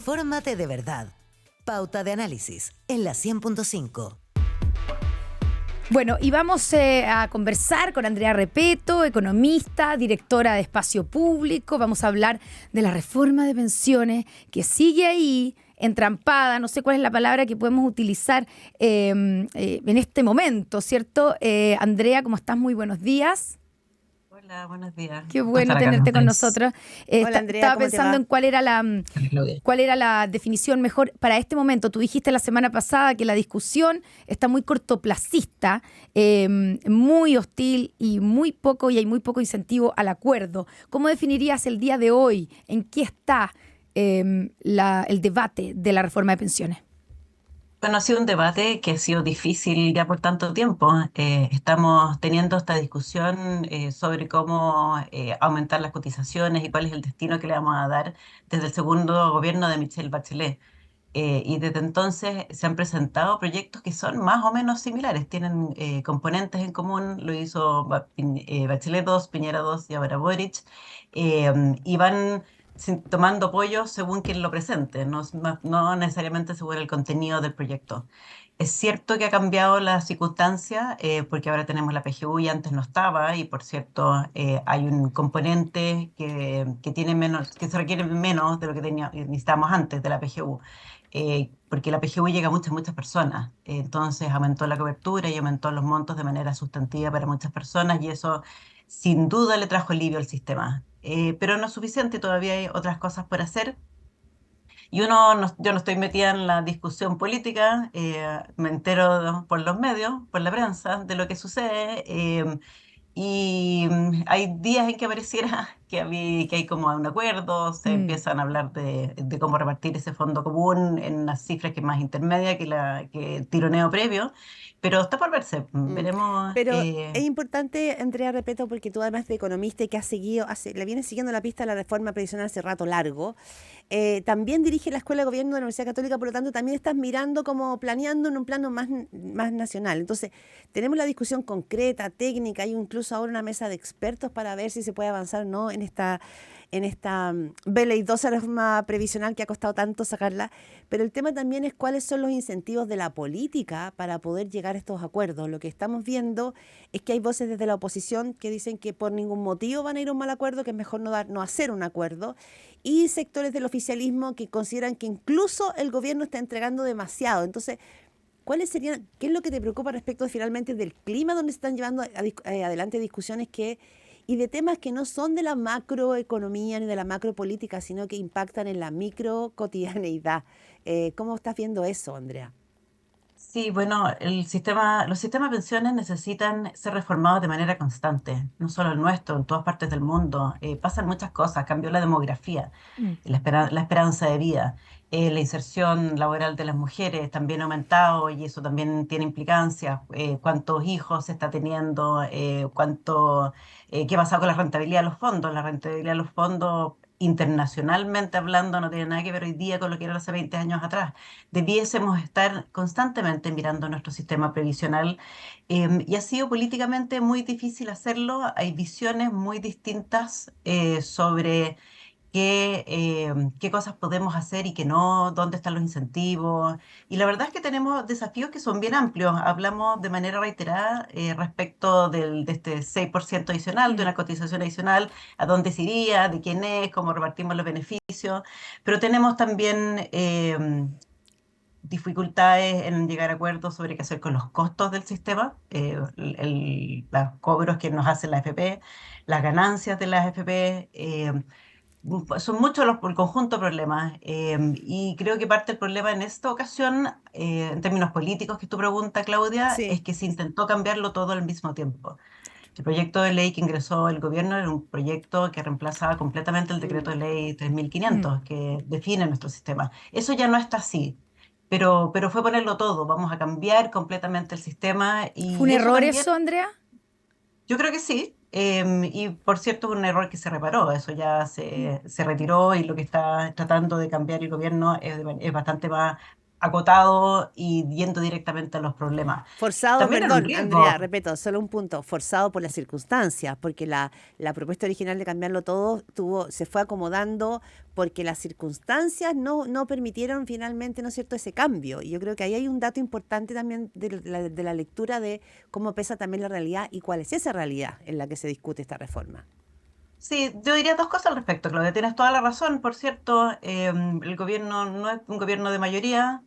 Fórmate de verdad. Pauta de análisis en la 100.5. Bueno, y vamos a conversar con Andrea Repeto, economista, directora de Espacio Público. Vamos a hablar de la reforma de pensiones que sigue ahí, entrampada, no sé cuál es la palabra que podemos utilizar en este momento, ¿cierto? Andrea, ¿cómo estás? Muy buenos días. Hola, buenos días. Qué Gusto bueno estar acá con tenerte con ustedes. nosotros. Hola Andrea, Estaba ¿cómo te pensando va? en cuál era Hola, Claudia. cuál era la definición mejor para este momento. Tú dijiste la semana pasada que la discusión está muy cortoplacista, muy hostil y hay muy poco incentivo al acuerdo. ¿Cómo definirías el día de hoy? ¿En qué está el debate de la reforma de pensiones? Bueno, ha sido un debate que ha sido difícil ya por tanto tiempo. Estamos teniendo esta discusión sobre cómo aumentar las cotizaciones y cuál es el destino que le vamos a dar desde el segundo gobierno de Michelle Bachelet. Y desde entonces se han presentado proyectos que son más o menos similares, tienen componentes en común, lo hizo Bachelet 2, Piñera 2 y ahora Boric, y van tomando apoyo según quien lo presente, no necesariamente según el contenido del proyecto. Es cierto que ha cambiado la circunstancia, porque ahora tenemos la PGU y antes no estaba, y por cierto hay un componente que tiene menos, que se requiere menos de lo que necesitábamos antes de la PGU, porque la PGU llega a muchas personas, entonces aumentó la cobertura y aumentó los montos de manera sustantiva para muchas personas, y eso sin duda le trajo alivio al sistema. Pero no es suficiente, todavía hay otras cosas por hacer. Y yo no estoy metida en la discusión política, me entero por los medios, por la prensa, de lo que sucede. Y hay días en que pareciera que hay como un acuerdo, se empiezan a hablar de cómo repartir ese fondo común en unas cifras que es más intermedia que el tironeo previo, pero está por verse, veremos. Pero es importante, Andrea, repito, porque tú además de economista y que has seguido, le vienes siguiendo la pista a la reforma previsional hace rato largo, también dirige la Escuela de Gobierno de la Universidad Católica, por lo tanto también estás mirando como planeando en un plano más nacional. Entonces, tenemos la discusión concreta, técnica, hay incluso ahora una mesa de expertos para ver si se puede avanzar o no en esta veleidosa reforma previsional que ha costado tanto sacarla, pero el tema también es cuáles son los incentivos de la política para poder llegar a estos acuerdos. Lo que estamos viendo es que hay voces desde la oposición que dicen que por ningún motivo van a ir a un mal acuerdo, que es mejor no hacer un acuerdo, y sectores del oficialismo que consideran que incluso el gobierno está entregando demasiado. Entonces, ¿qué es lo que te preocupa respecto finalmente del clima donde se están llevando adelante discusiones y de temas que no son de la macroeconomía ni de la macropolítica, sino que impactan en la micro cotidianeidad? ¿Cómo estás viendo eso, Andrea? Sí, bueno, los sistemas de pensiones necesitan ser reformados de manera constante, no solo el nuestro, en todas partes del mundo. Pasan muchas cosas, cambió la demografía, la esperanza de vida, la inserción laboral de las mujeres también ha aumentado y eso también tiene implicancias. Cuántos hijos se está teniendo, qué ha pasado con la rentabilidad de los fondos. La rentabilidad de los fondos, internacionalmente hablando, no tiene nada que ver hoy día con lo que era hace 20 años atrás. Debiésemos estar constantemente mirando nuestro sistema previsional, y ha sido políticamente muy difícil hacerlo. Hay visiones muy distintas sobre qué cosas podemos hacer y qué no, dónde están los incentivos. Y la verdad es que tenemos desafíos que son bien amplios. Hablamos de manera reiterada respecto de este 6% adicional, de una cotización adicional, a dónde se iría, de quién es, cómo repartimos los beneficios, pero tenemos también dificultades en llegar a acuerdos sobre qué hacer con los costos del sistema, los cobros que nos hacen la AFP, las ganancias de las AFP. Son muchos el conjunto de problemas, y creo que parte del problema en esta ocasión, en términos políticos que tu pregunta, Claudia, es Sí. que se intentó cambiarlo todo al mismo tiempo. El proyecto de ley que ingresó el gobierno era un proyecto que reemplazaba completamente el decreto de ley 3500 que define nuestro sistema. Eso ya no está así, pero fue ponerlo todo. Vamos a cambiar completamente el sistema ¿Fue un y eso error también, eso, Andrea? yo creo que sí. Y por cierto, es un error que se reparó, eso se retiró, y lo que está tratando de cambiar el gobierno es bastante más acotado y yendo directamente a los problemas. Forzado, También era un perdón, Andrea, riesgo. repito, solo un punto, forzado por las circunstancias, porque la propuesta original de cambiarlo todo se fue acomodando porque las circunstancias no permitieron finalmente, ¿no es cierto?, ese cambio. Y yo creo que ahí hay un dato importante también de la lectura de cómo pesa también la realidad y cuál es esa realidad en la que se discute esta reforma. Sí, yo diría dos cosas al respecto, Claudia. Tienes toda la razón. Por cierto, el gobierno no es un gobierno de mayoría,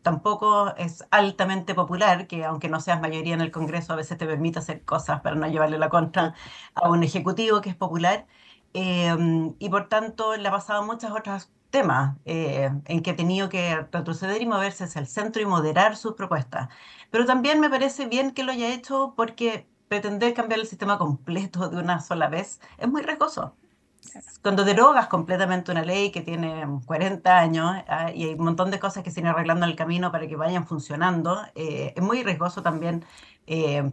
tampoco es altamente popular, que aunque no seas mayoría en el Congreso, a veces te permite hacer cosas para no llevarle la contra a un ejecutivo que es popular. Y por tanto, le ha pasado muchos otros temas en que ha tenido que retroceder y moverse hacia el centro y moderar sus propuestas. Pero también me parece bien que lo haya hecho porque pretender cambiar el sistema completo de una sola vez es muy riesgoso. Cuando derogas completamente una ley que tiene 40 años y hay un montón de cosas que se irán arreglando en el camino para que vayan funcionando, es muy riesgoso también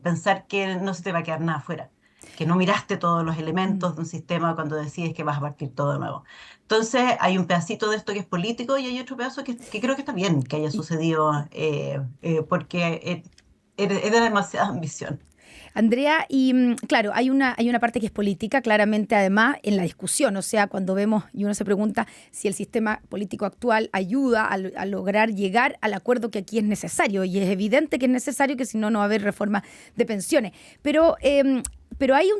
pensar que no se te va a quedar nada afuera, que no miraste todos los Mm. elementos de un sistema cuando decides que vas a partir todo de nuevo. Entonces hay un pedacito de esto que es político y hay otro pedazo que creo que está bien que haya Y, sucedido porque es de demasiada ambición. Andrea, y claro, hay una parte que es política, claramente, además, en la discusión. O sea, cuando vemos y uno se pregunta si el sistema político actual ayuda a lograr llegar al acuerdo que aquí es necesario. Y es evidente que es necesario, que si no, no va a haber reforma de pensiones. Pero hay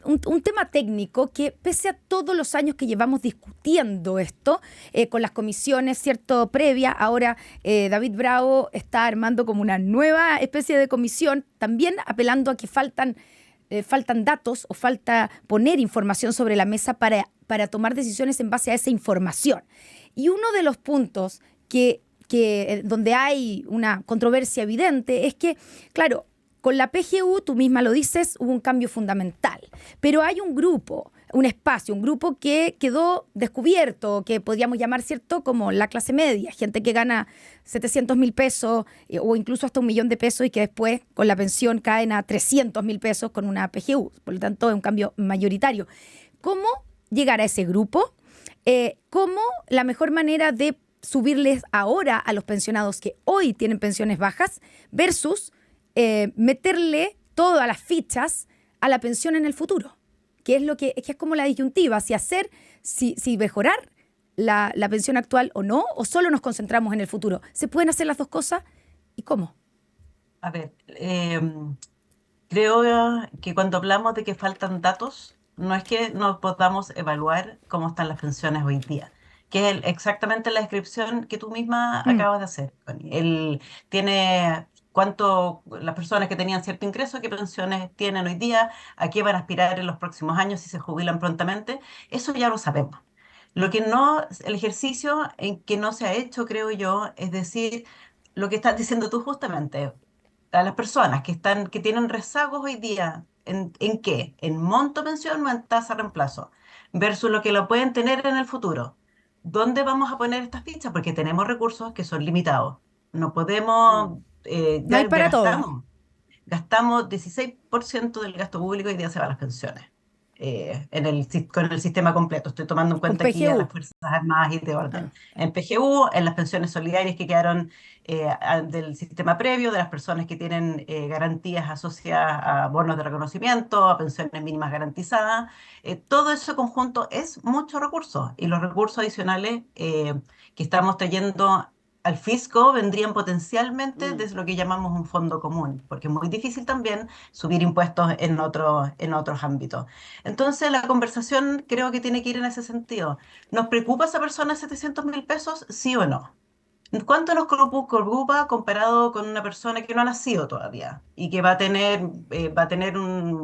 un tema técnico que, pese a todos los años que llevamos discutiendo esto, con las comisiones, ¿cierto?, previa, ahora David Bravo está armando como una nueva especie de comisión, también apelando a que faltan datos o falta poner información sobre la mesa para tomar decisiones en base a esa información. Y uno de los puntos donde hay una controversia evidente es que, claro, con la PGU, tú misma lo dices, hubo un cambio fundamental. Pero hay un grupo, un espacio, un grupo que quedó descubierto, que podríamos llamar, ¿cierto?, como la clase media, gente que gana 700.000 pesos o incluso hasta 1.000.000 de pesos y que después con la pensión caen a 300.000 pesos con una PGU. Por lo tanto, es un cambio mayoritario. ¿Cómo llegar a ese grupo? ¿Cómo la mejor manera de subirles ahora a los pensionados que hoy tienen pensiones bajas versus meterle todas las fichas a la pensión en el futuro, que es como la disyuntiva, si mejorar la pensión actual o no, o solo nos concentramos en el futuro? ¿Se pueden hacer las dos cosas? ¿Y cómo? A ver, creo que cuando hablamos de que faltan datos, no es que no podamos evaluar cómo están las pensiones hoy día, que es exactamente la descripción que tú misma Mm. acabas de hacer, Connie. Él tiene cuánto las personas que tenían cierto ingreso, qué pensiones tienen hoy día, a qué van a aspirar en los próximos años si se jubilan prontamente, eso ya lo sabemos. Lo que no, el ejercicio en que no se ha hecho, creo yo, es decir, lo que estás diciendo tú justamente, a las personas que tienen rezagos hoy día, ¿en qué? ¿En monto pensión o en tasa reemplazo? Versus lo que lo pueden tener en el futuro. ¿Dónde vamos a poner estas fichas? Porque tenemos recursos que son limitados. No Mm. podemos, No hay ya para todo. gastamos 16% del gasto público y día se va a las pensiones. Con el sistema completo. Estoy tomando en Con cuenta aquí a PGU. las Fuerzas Armadas y de Ah, orden. ah. En PGU, en las pensiones solidarias que quedaron del sistema previo, de las personas que tienen garantías asociadas a bonos de reconocimiento, a pensiones mínimas garantizadas. Todo ese conjunto es mucho recurso y los recursos adicionales que estamos trayendo al fisco vendrían potencialmente Mm. desde lo que llamamos un fondo común, porque es muy difícil también subir impuestos en otros ámbitos. Entonces, la conversación creo que tiene que ir en ese sentido. ¿Nos preocupa esa persona de 700.000 pesos? ¿Sí o no? ¿Cuánto nos preocupa comparado con una persona que no ha nacido todavía y que va a tener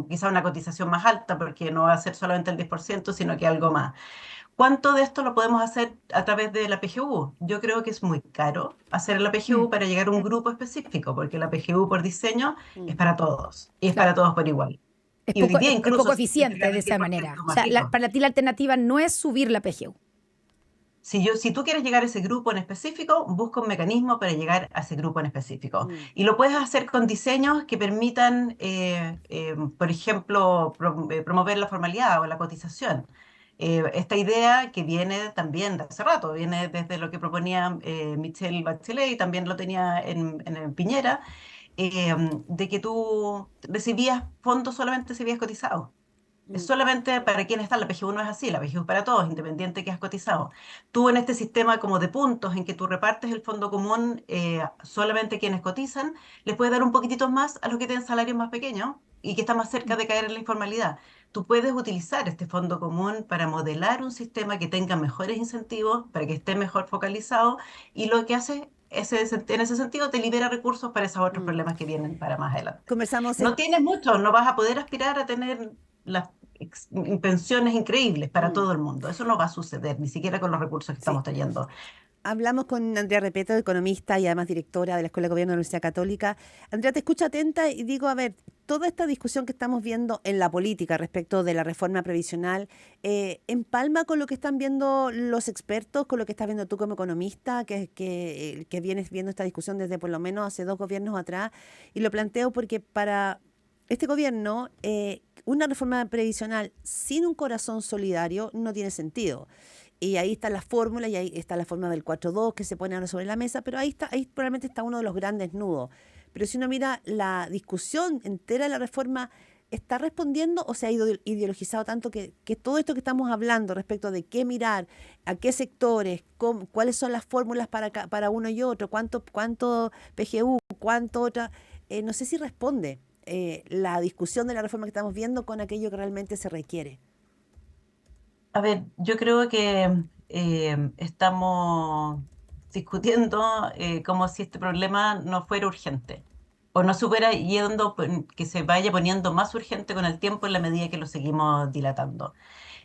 quizá una cotización más alta porque no va a ser solamente el 10%, sino que algo más? ¿Cuánto de esto lo podemos hacer a través de la PGU? Yo creo que es muy caro hacer la Mm. PGU para llegar a un grupo específico, porque la PGU por diseño es Mm. para todos y es para Claro. todos por igual. Es Y hoy poco, día es incluso poco si se eficiente entregan de el esa manera. 10% O más sea, rico. para ti la alternativa no es subir la PGU. Si tú quieres llegar a ese grupo en específico, busca un mecanismo para llegar a ese grupo en específico. Mm. Y lo puedes hacer con diseños que permitan, por ejemplo, promover la formalidad o la cotización. Esta idea que viene también de hace rato, viene desde lo que proponía Michelle Bachelet y también lo tenía en Piñera, de que tú recibías fondos solamente si habías cotizado. Es solamente para quienes están, la PGU no es así, la PGU es para todos, independiente que has cotizado. Tú en este sistema como de puntos en que tú repartes el fondo común solamente quienes cotizan, les puedes dar un poquitito más a los que tienen salarios más pequeños y que están más cerca de caer en la informalidad. Tú puedes utilizar este fondo común para modelar un sistema que tenga mejores incentivos, para que esté mejor focalizado y lo que hace en ese sentido te libera recursos para esos otros Mm. problemas que vienen para más adelante. Conversamos No tienes mucho, no vas a poder aspirar a tener las pensiones increíbles para Mm. todo el mundo. Eso no va a suceder, ni siquiera con los recursos que Sí. estamos trayendo. Hablamos con Andrea Repeto, economista y además directora de la Escuela de Gobierno de la Universidad Católica. Andrea, te escucho atenta y digo, a ver, toda esta discusión que estamos viendo en la política respecto de la reforma previsional, ¿empalma con lo que están viendo los expertos, con lo que estás viendo tú como economista, que vienes viendo esta discusión desde por lo menos hace 2 gobiernos atrás? Y lo planteo porque para este gobierno, una reforma previsional sin un corazón solidario no tiene sentido. Y ahí está la fórmula, y ahí está la fórmula del 4-2 que se pone ahora sobre la mesa, pero ahí probablemente está uno de los grandes nudos. Pero si uno mira la discusión entera de la reforma, ¿está respondiendo o se ha ido ideologizado tanto que todo esto que estamos hablando respecto de qué mirar, a qué sectores, cuáles son las fórmulas para uno y otro, cuánto PGU, cuánto otra, no sé si responde la discusión de la reforma que estamos viendo con aquello que realmente se requiere? A ver, yo creo que estamos discutiendo como si este problema no fuera urgente o no se fuera yendo, que se vaya poniendo más urgente con el tiempo en la medida que lo seguimos dilatando.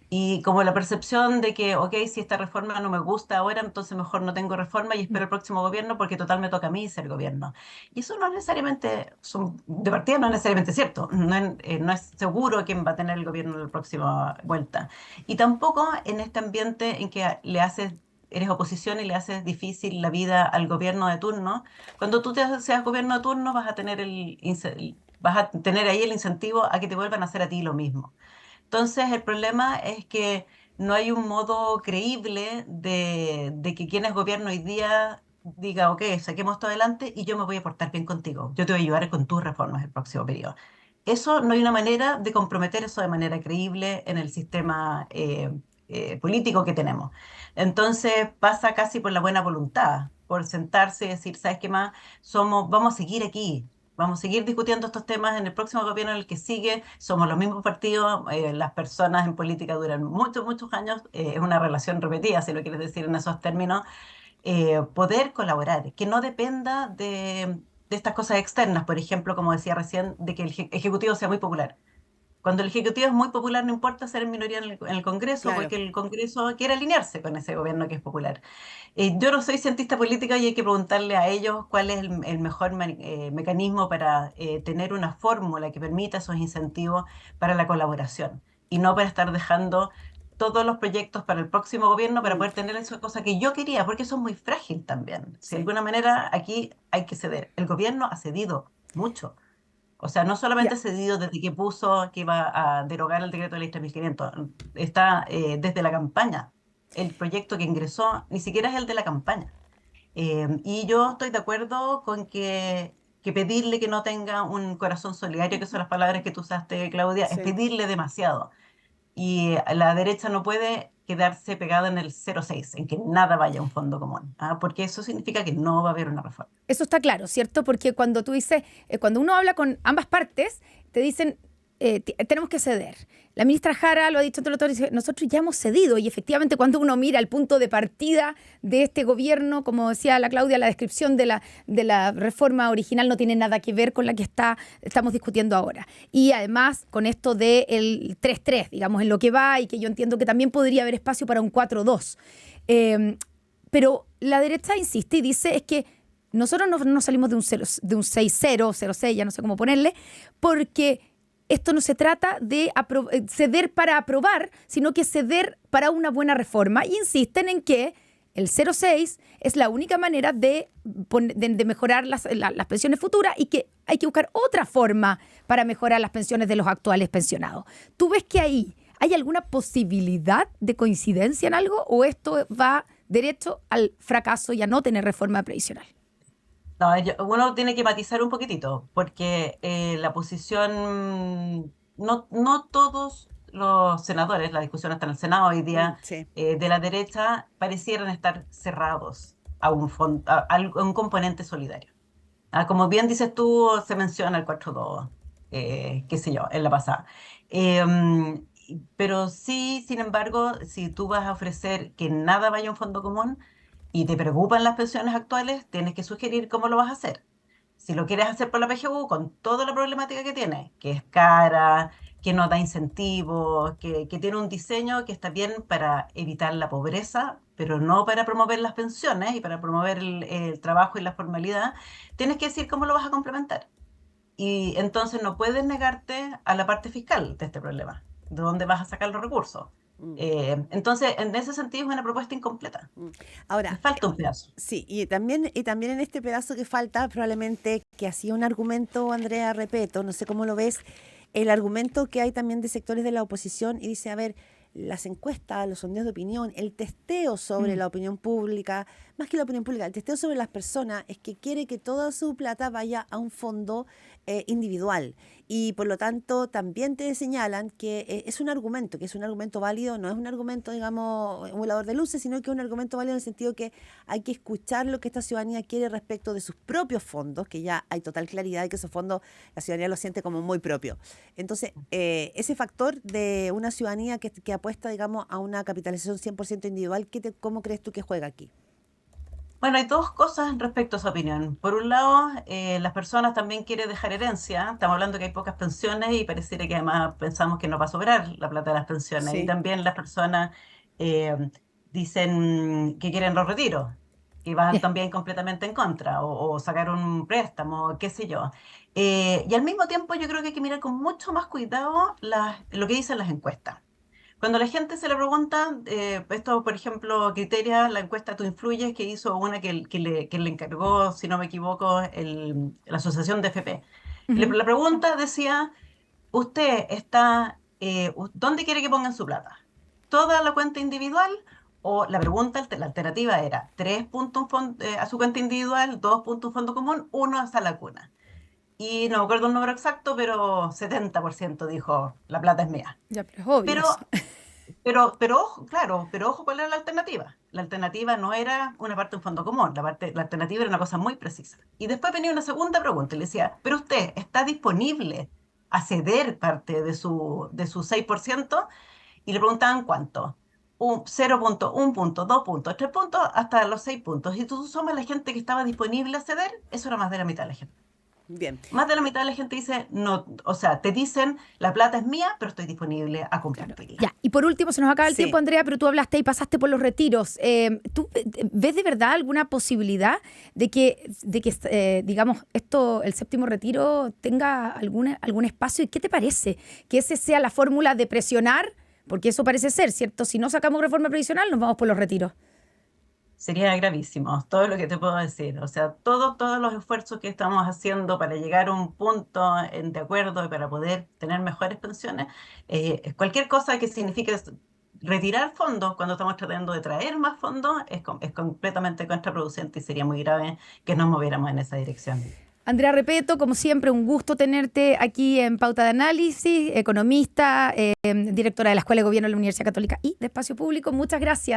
Y como la percepción de que, ok, si esta reforma no me gusta ahora, entonces mejor no tengo reforma y espero el próximo gobierno porque total me toca a mí ser gobierno. Y eso no es necesariamente, de partida no es necesariamente cierto. No es seguro quién va a tener el gobierno en la próxima vuelta. Y tampoco en este ambiente en que eres oposición y le haces difícil la vida al gobierno de turno. Cuando tú seas gobierno de turno vas a tener ahí el incentivo a que te vuelvan a hacer a ti lo mismo. Entonces, el problema es que no hay un modo creíble de que quien es gobierno hoy día diga, ok, saquemos esto adelante y yo me voy a portar bien contigo. Yo te voy a ayudar con tus reformas el próximo periodo. Eso no hay una manera de comprometer eso de manera creíble en el sistema político que tenemos. Entonces, pasa casi por la buena voluntad, por sentarse y decir, ¿sabes qué más? Vamos a seguir aquí. Vamos a seguir discutiendo estos temas en el próximo gobierno en el que sigue. Somos los mismos partidos, las personas en política duran muchos, muchos años. Es una relación repetida, si lo quieres decir en esos términos. Poder colaborar, que no dependa de estas cosas externas, por ejemplo, como decía recién, de que el Ejecutivo sea muy popular. Cuando el Ejecutivo es muy popular, no importa ser en minoría en el Congreso, Claro. porque el Congreso quiere alinearse con ese gobierno que es popular. Yo no soy cientista política y hay que preguntarle a ellos cuál es el mejor mecanismo para tener una fórmula que permita esos incentivos para la colaboración y no para estar dejando todos los proyectos para el próximo gobierno para Mm. poder tener esa cosa que yo quería, porque eso es muy frágil también. Si Sí. de alguna manera aquí hay que ceder. El gobierno ha cedido mucho. O sea, no solamente Ya. ha cedido desde que puso que iba a derogar el decreto de ley 3500, está desde la campaña. El proyecto que ingresó ni siquiera es el de la campaña. Y yo estoy de acuerdo con que pedirle que no tenga un corazón solidario, que son las palabras que tú usaste, Claudia, es Sí. pedirle demasiado. Y la derecha no puede quedarse pegada en el 0,6, en que nada vaya a un fondo común, porque eso significa que no va a haber una reforma. Eso está claro, ¿cierto? Porque cuando tú dices, cuando uno habla con ambas partes, te dicen, tenemos que ceder. La ministra Jara lo ha dicho entre los otros, dice, nosotros ya hemos cedido y efectivamente cuando uno mira el punto de partida de este gobierno, como decía la Claudia, la descripción de la reforma original no tiene nada que ver con la que estamos discutiendo ahora. Y además con esto del 3-3, digamos, en lo que va y que yo entiendo que también podría haber espacio para un 4-2. Pero la derecha insiste y dice es que nosotros no salimos de un 6-0, 0-6, ya no sé cómo ponerle, porque esto no se trata de ceder para aprobar, sino que ceder para una buena reforma. Y insisten en que el 0,6 es la única manera de mejorar las pensiones futuras y que hay que buscar otra forma para mejorar las pensiones de los actuales pensionados. ¿Tú ves que ahí ¿Hay alguna posibilidad de coincidencia en algo o esto va derecho al fracaso y a no tener reforma previsional? No, uno tiene que matizar un poquitito, porque la posición, no todos los senadores, la discusión está en el Senado hoy día, Sí. de la derecha parecieran estar cerrados a a un componente solidario. Como bien dices tú, se menciona el 4.2, qué sé yo, en la pasada. Pero sí, sin embargo, si tú vas a ofrecer que nada vaya a un fondo común y te preocupan las pensiones actuales, tienes que sugerir cómo lo vas a hacer. Si lo quieres hacer por la PGU, con toda la problemática que tiene, que es cara, que no da incentivos, que tiene un diseño que está bien para evitar la pobreza, pero no para promover las pensiones y para promover el trabajo y la formalidad, tienes que decir cómo lo vas a complementar. Y entonces no puedes negarte a la parte fiscal de este problema, de dónde vas a sacar los recursos. Mm. Entonces, en ese sentido, es una propuesta incompleta. Le Ahora, falta un pedazo. sí, y también en este pedazo que falta, probablemente que hacía un argumento, Andrea Repeto, no sé cómo lo ves, el argumento que hay también de sectores de la oposición y dice, a ver, las encuestas, los sondeos de opinión, el testeo sobre la opinión pública, más que la opinión pública, el testeo sobre las personas es que quiere que toda su plata vaya a un fondo individual. Y por lo tanto también te señalan que es un argumento, válido, no es un argumento, digamos, un volador de luces, sino que es un argumento válido en el sentido que hay que escuchar lo que esta ciudadanía quiere respecto de sus propios fondos, que ya hay total claridad de que esos fondos la ciudadanía los siente como muy propio. Entonces, ese factor de una ciudadanía que apuesta, digamos, a una capitalización 100% individual, ¿cómo crees tú que juega aquí? Bueno, hay dos cosas respecto a esa opinión. Por un lado, las personas también quieren dejar herencia. Estamos hablando que hay pocas pensiones y pareciera que además pensamos que no va a sobrar la plata de las pensiones. Y Sí. también las personas eh, dicen que quieren los retiros y van Ya. también completamente en contra o sacar un préstamo, qué sé yo. Y al mismo tiempo yo creo que hay que mirar con mucho más cuidado lo que dicen las encuestas. Cuando la gente se le pregunta, esto, por ejemplo, Criteria, la encuesta Tú Influyes, que hizo una que le encargó, si no me equivoco, la Asociación de FP. Ujú. La pregunta decía, ¿usted está, dónde quiere que pongan su plata? ¿Toda la cuenta individual? O la pregunta, la alternativa era 3 puntos a su cuenta individual, 2 puntos un fondo común, 1 a la cuna. Y no me acuerdo el número exacto, pero 70% dijo, la plata es mía. Ya, pero es obvio eso. Pero pero ojo, claro, pero ojo, ¿cuál era la alternativa? La alternativa no era una parte de un fondo común, la alternativa era una cosa muy precisa. Y después venía una segunda pregunta y le decía, ¿pero usted está disponible a ceder parte de su 6%? Y le preguntaban cuánto. 0 punto, 1 punto, 2 puntos, 3 puntos, hasta los 6 puntos. Y tú sumas la gente que estaba disponible a ceder, eso era más de la mitad de la gente. Bien. Más de la mitad de la gente dice, no, o sea, te dicen, la plata es mía, pero estoy disponible a Claro. compartirla. Ya, y por último, se nos acaba el Sí. tiempo, Andrea, pero tú hablaste y pasaste por los retiros. ¿Tú ves de verdad alguna posibilidad de que digamos, el séptimo retiro tenga algún espacio? ¿Y qué te parece? ¿Que ese sea la fórmula de presionar? Porque eso parece ser, ¿cierto? Si no sacamos reforma previsional, nos vamos por los retiros. Sería gravísimo, todo lo que te puedo decir. O sea, todos los esfuerzos que estamos haciendo para llegar a un punto de acuerdo y para poder tener mejores pensiones, cualquier cosa que signifique retirar fondos cuando estamos tratando de traer más fondos es completamente contraproducente y sería muy grave que nos moviéramos en esa dirección. Andrea Repeto, como siempre, un gusto tenerte aquí en Pauta de Análisis, economista, directora de la Escuela de Gobierno de la Universidad Católica y de Espacio Público. Muchas gracias.